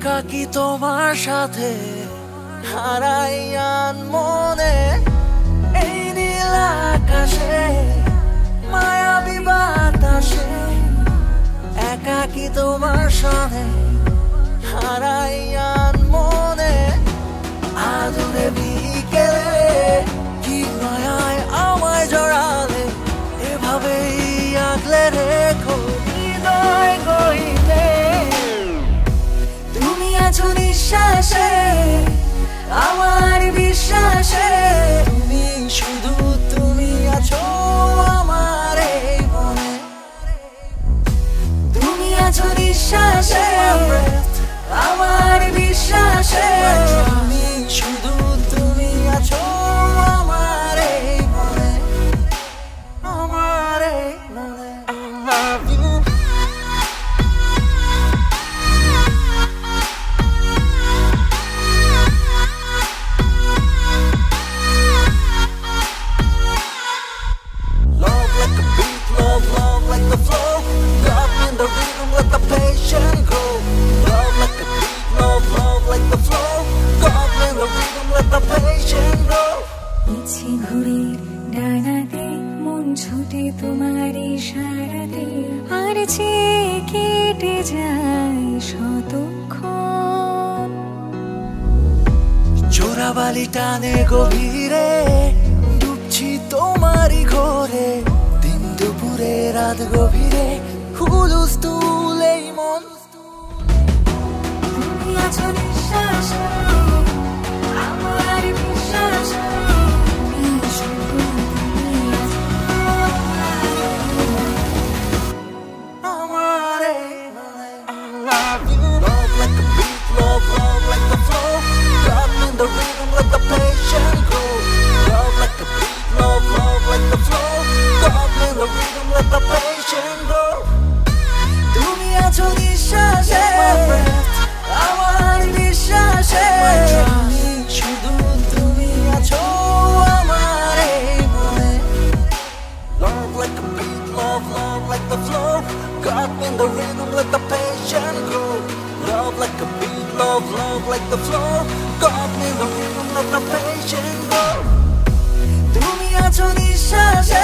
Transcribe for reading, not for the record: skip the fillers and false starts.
একাকী তোমার সাথে হারাই মনে এই নীল আকাশে মায়াবী বাতাসে একাকী তোমার সাথে হারাই মনে আদুরে বিকেলে কি মায়ায় আমায় জড়ালে এভাবেই আগলে রেখো হৃদয় গহীনে তুমি আছো নিঃশ্বাসে আমার বিশ্বাসে তুমি শুধু তুমি আছো আমার এই মনে তুমি আছো নিঃশ্বাসে আমার বিশ্বাসে তুমি শুধু তুমি আছো আমার এই মনে আমার এই মনে I love you ঘুড়ির ডানাতে মন ছুটে তোমার ইশারাতে আর কেটে যায় শতক্ষণ চোরাবালি টানে গভীরে ডুবছি তোমারই ঘরে দিন দুপুরে রাত গভীরে হুলুস তুলেই মন তুমি আছো নিঃশ্বাসে আমার বিশ্বাসে তুমি আছো নিঃশ্বাসে আমার বিশ্বাসে শুধু তুমি আছো আমার এই মনে Love like a beat, love like the flow Got me in the rhythm, let the passion grow Love like a beat, love like the flow Got me in the rhythm, let the passion grow তুমি আছো নিঃশ্বাসে